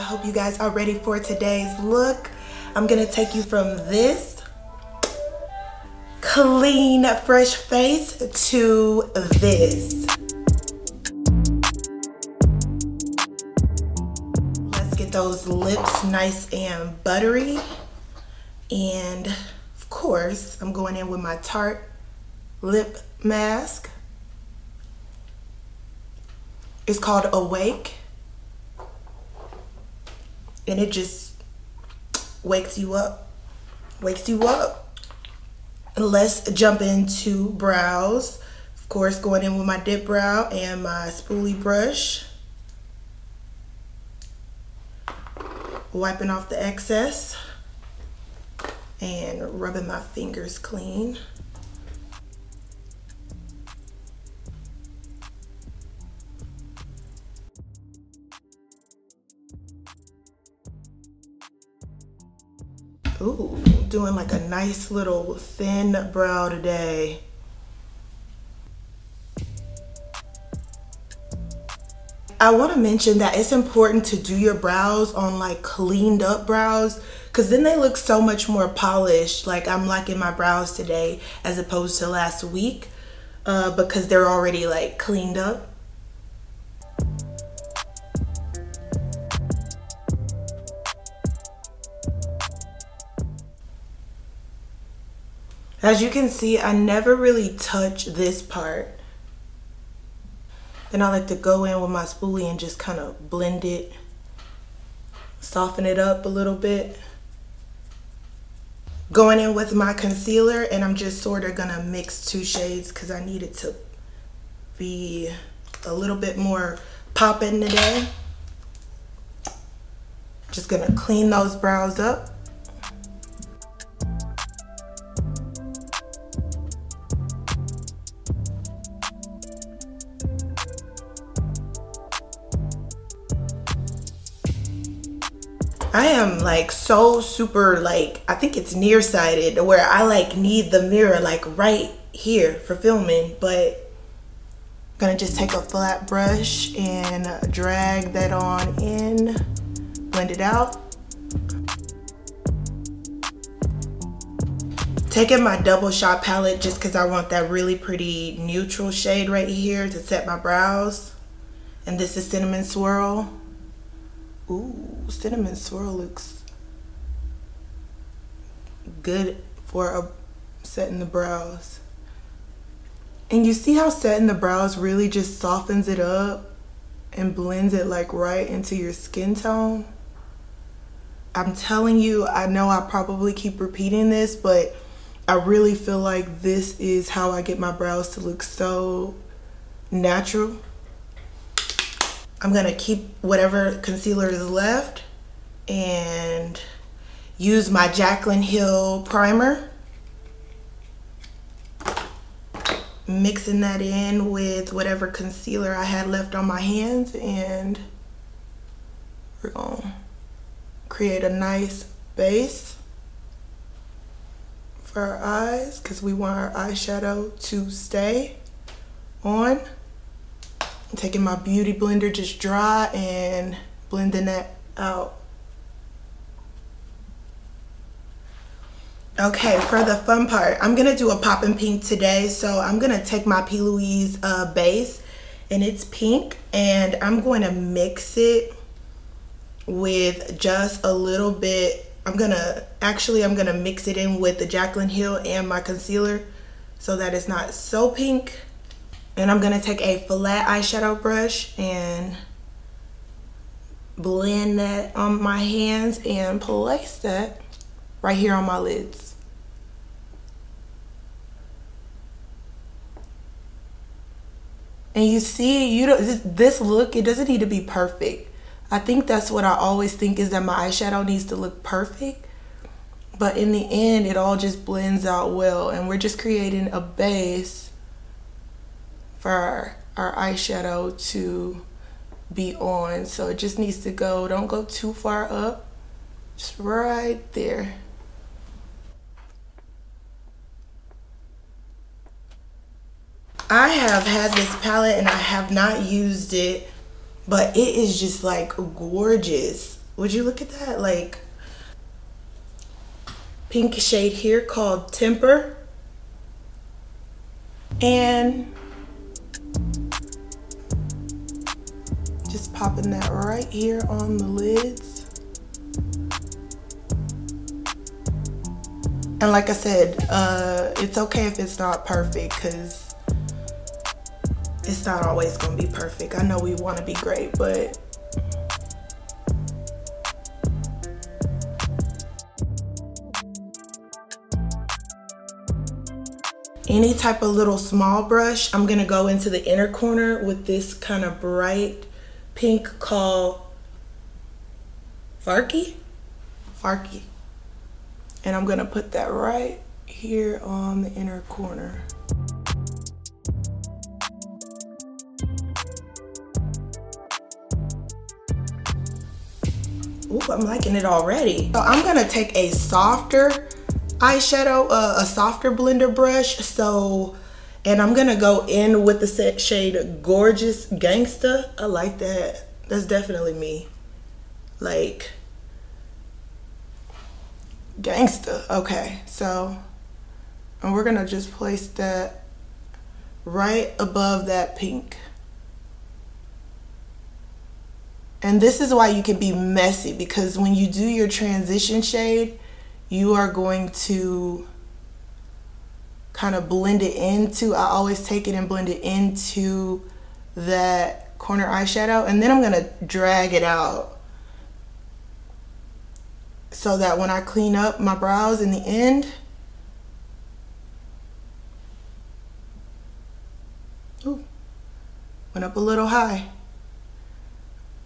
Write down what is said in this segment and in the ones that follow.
hope you guys are ready for today's look. I'm gonna take you from this clean, fresh face to this. Let's get those lips nice and buttery. And of course, I'm going in with my Tarte lip mask. It's called Awake. And it just wakes you up. Let's jump into brows. Of course, going in with my dip brow and my spoolie brush. Wiping off the excess and rubbing my fingers clean. Ooh, doing like a nice little thin brow today. I want to mention that it's important to do your brows on like cleaned up brows, because then they look so much more polished. Like I'm liking my brows today as opposed to last week because they're already like cleaned up. As you can see, I never really touch this part. Then I like to go in with my spoolie and just kind of blend it, soften it up a little bit. Going in with my concealer, and I'm just sort of gonna mix two shades because I need it to be a little bit more popping today. Just gonna clean those brows up. I am like so super like, I think it's nearsighted where I like need the mirror like right here for filming, but I'm gonna just take a flat brush and drag that on in, blend it out. Taking my double shot palette just because I want that really pretty neutral shade right here to set my brows. And this is Cinnamon Swirl. Ooh, Cinnamon Swirl looks good for setting the brows. And you see how setting the brows really just softens it up and blends it like right into your skin tone? I'm telling you, I know I probably keep repeating this, but I really feel like this is how I get my brows to look so natural. I'm gonna keep whatever concealer is left and use my Jaclyn Hill primer. Mixing that in with whatever concealer I had left on my hands, and we're gonna create a nice base for our eyes because we want our eyeshadow to stay on. I'm taking my beauty blender just dry and blending that out. Okay, for the fun part, I'm gonna do a poppin' pink today. So I'm gonna take my P. Louise base, and it's pink, and I'm going to mix it with just a little bit. I'm gonna mix it in with the Jaclyn Hill and my concealer so that it's not so pink. And I'm gonna take a flat eyeshadow brush and blend that on my hands and place that right here on my lids. And you see, this look, it doesn't need to be perfect. I think that's what I always think, is that my eyeshadow needs to look perfect. But in the end, it all just blends out well. And we're just creating a base for our eyeshadow to be on. So it just needs to go, don't go too far up, just right there. I have had this palette and I have not used it, but it is just like gorgeous. Would you look at that? Like, pink shade here called Temper. And just popping that right here on the lids. And like I said, it's okay if it's not perfect, because it's not always gonna be perfect. I know we wanna be great, but any type of little small brush, I'm gonna go into the inner corner with this kind of bright pink called Farky. And I'm gonna put that right here on the inner corner. Ooh, I'm liking it already. So I'm gonna take a softer eyeshadow, a softer blender brush. And I'm gonna go in with the shade Gorgeous Gangsta. I like that. That's definitely me. Like, gangsta. Okay, so, and we're gonna just place that right above that pink. And this is why you can be messy, because when you do your transition shade, you are going to kind of blend it into, I always take it and blend it into that corner eyeshadow, and then I'm gonna drag it out so that when I clean up my brows in the end, ooh, went up a little high.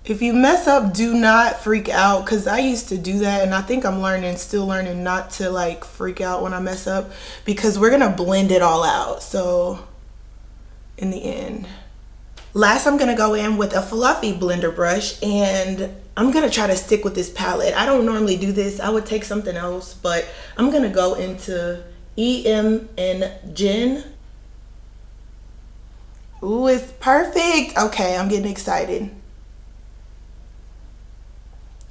If you mess up, do not freak out, because I used to do that, and I think I'm still learning not to like freak out when I mess up, because we're gonna blend it all out. So in the end, last I'm gonna go in with a fluffy blender brush, and I'm gonna try to stick with this palette. I don't normally do this. I would take something else, but I'm gonna go into EYESHADOW. Ooh, it's perfect. Okay, I'm getting excited.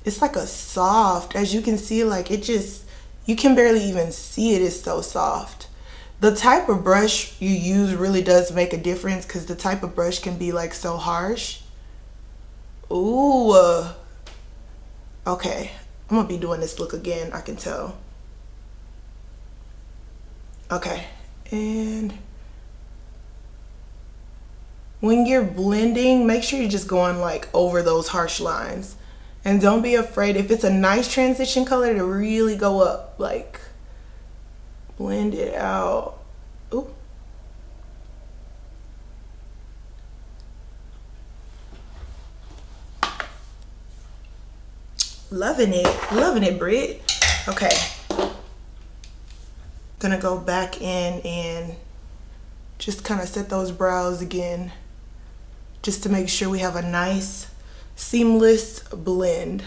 It's like a soft, as you can see, like it just, you can barely even see it. It's so soft. The type of brush you use really does make a difference, because the type of brush can be like so harsh. Ooh. Okay, I'm gonna be doing this look again, I can tell. Okay, and when you're blending, make sure you're just going like over those harsh lines. And don't be afraid, if it's a nice transition color, to really go up, like blend it out. Ooh. Loving it, Britt. Okay, gonna go back in and just kind of set those brows again, just to make sure we have a nice seamless blend.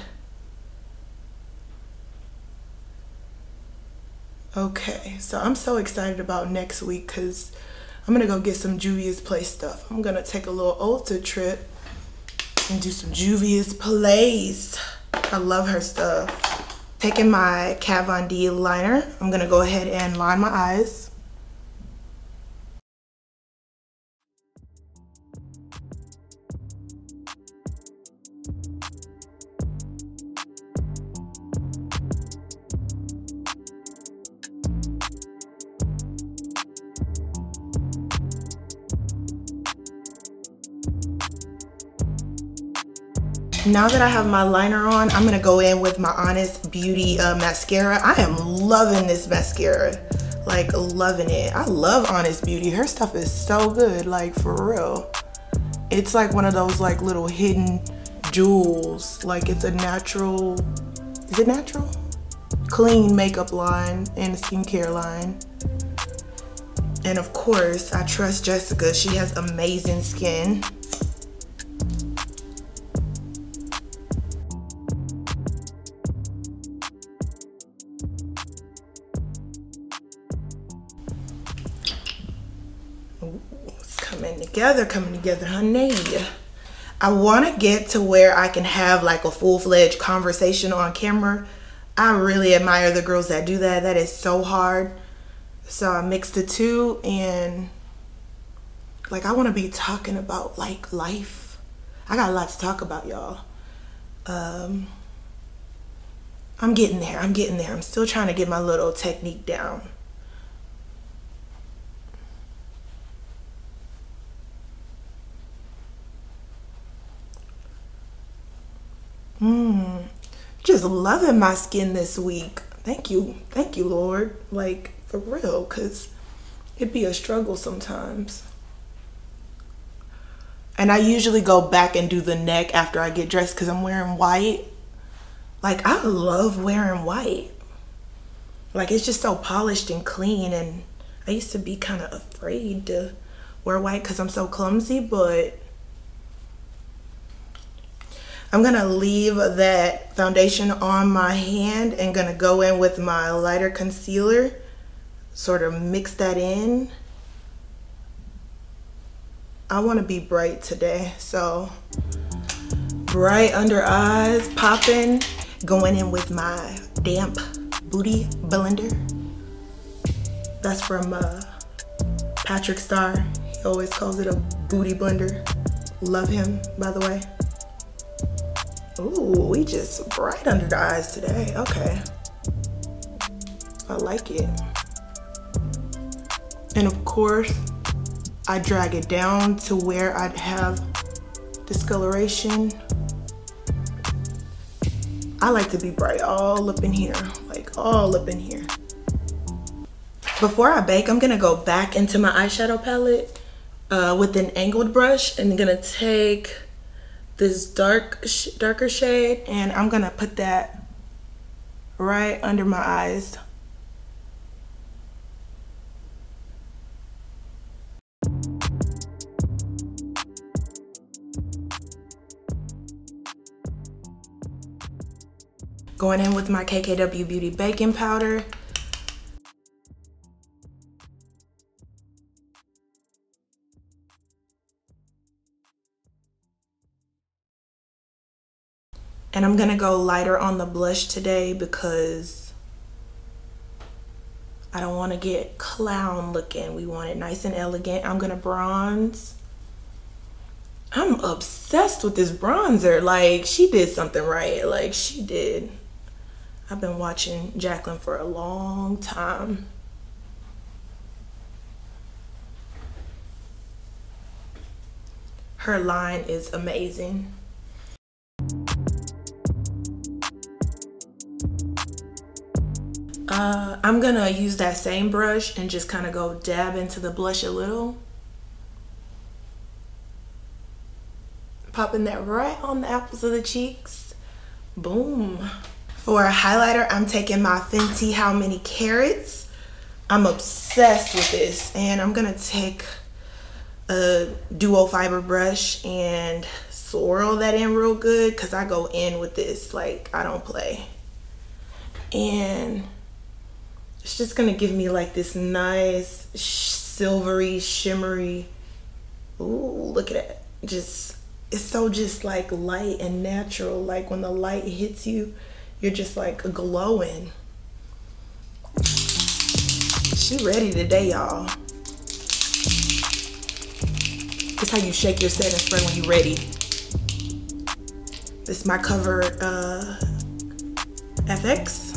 Okay, so I'm so excited about next week, because I'm gonna go get some Juvia's Place stuff. I'm gonna take a little Ulta trip and do some Juvia's Place. I love her stuff. Taking my Kat Von D liner, I'm gonna go ahead and line my eyes. Now that I have my liner on, I'm gonna go in with my Honest Beauty mascara. I am loving this mascara, like loving it. I love Honest Beauty. Her stuff is so good, like for real. It's like one of those like little hidden jewels. Like it's a natural, is it natural? Clean makeup line and a skincare line. And of course, I trust Jessica. She has amazing skin. Ooh, it's coming together, honey. I want to get to where I can have like a full-fledged conversation on camera. I really admire the girls that do that. That is so hard. So I mixed the two, and like I want to be talking about like life. I got a lot to talk about, y'all. I'm getting there. I'm still trying to get my little technique down. Just loving my skin this week. Thank you, Lord. Like, for real, because it'd be a struggle sometimes. And I usually go back and do the neck after I get dressed because I'm wearing white. Like, I love wearing white. Like, it's just so polished and clean, and I used to be kind of afraid to wear white because I'm so clumsy, but I'm gonna leave that foundation on my hand and gonna go in with my lighter concealer, sort of mix that in. I wanna be bright today, so bright under eyes, popping, going in with my damp booty blender. That's from Patrick Starr. He always calls it a booty blender. Love him, by the way. Ooh, we just bright under the eyes today. Okay. I like it. And of course, I drag it down to where I'd have discoloration. I like to be bright all up in here, like all up in here. Before I bake, I'm gonna go back into my eyeshadow palette with an angled brush, and I'm gonna take this darker shade, and I'm gonna put that right under my eyes. Going in with my KKW Beauty baking powder. And I'm gonna go lighter on the blush today because I don't wanna get clown looking. We want it nice and elegant. I'm gonna bronze. I'm obsessed with this bronzer. Like, she did something right. Like, she did. I've been watching Jacqueline for a long time. Her line is amazing. I'm gonna use that same brush and just kind of go dab into the blush a little. Popping that right on the apples of the cheeks. Boom. For a highlighter, I'm taking my Fenty How Many Carats. I'm obsessed with this, and I'm gonna take a duo fiber brush and swirl that in real good because I go in with this, like, I don't play. And it's just gonna give me like this nice silvery, shimmery, ooh, look at that. Just, it's so just like light and natural. Like when the light hits you, you're just like glowing. She ready today, y'all. This is how you shake your set and spray when you're ready. This is my Cover FX.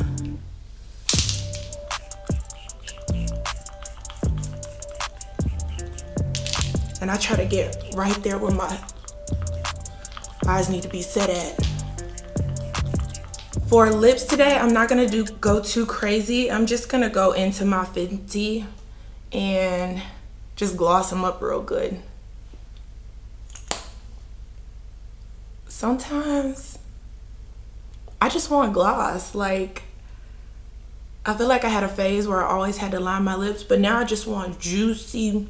And I try to get right there where my eyes need to be set at. For lips today, I'm not gonna go too crazy. I'm just gonna go into my Fenty and just gloss them up real good. Sometimes I just want gloss. Like, I feel like I had a phase where I always had to line my lips, but now I just want juicy,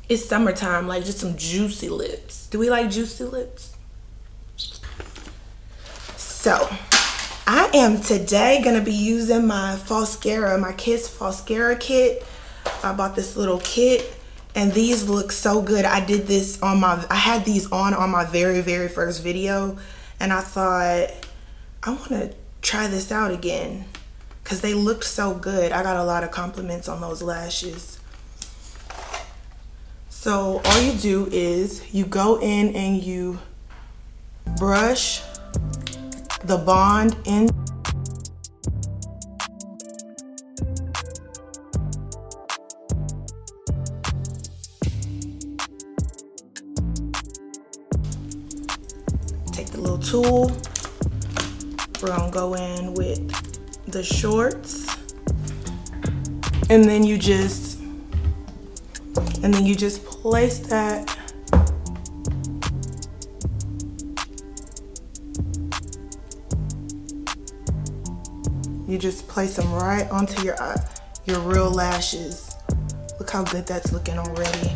it's summertime, like just some juicy lips. Do we like juicy lips? So, I am today gonna be using my FALSCARA, my Kiss FALSCARA kit. I bought this little kit, And these look so good. I did this on I had these on my very first video, and I thought, I want to try this out again because they looked so good. I got a lot of compliments on those lashes. So all you do is you go in and you brush the bond in. Take the little tool. We're gonna go in with the shorts, and then you just place that you just place them right onto your real lashes. Look how good that's looking already.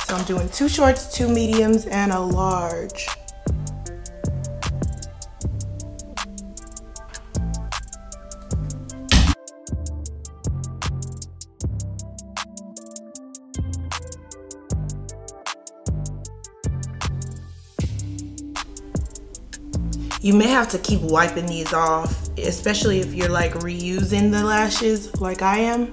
So I'm doing 2 shorts, 2 mediums, and a large. You may have to keep wiping these off, especially if you're like reusing the lashes like I am.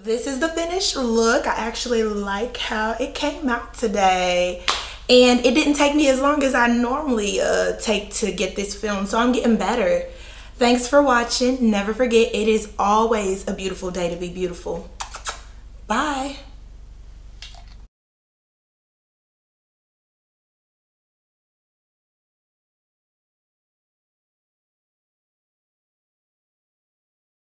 This is the finished look. I actually like how it came out today. And it didn't take me as long as I normally take to get this filmed, so I'm getting better. Thanks for watching. Never forget, it is always a beautiful day to be beautiful. Bye.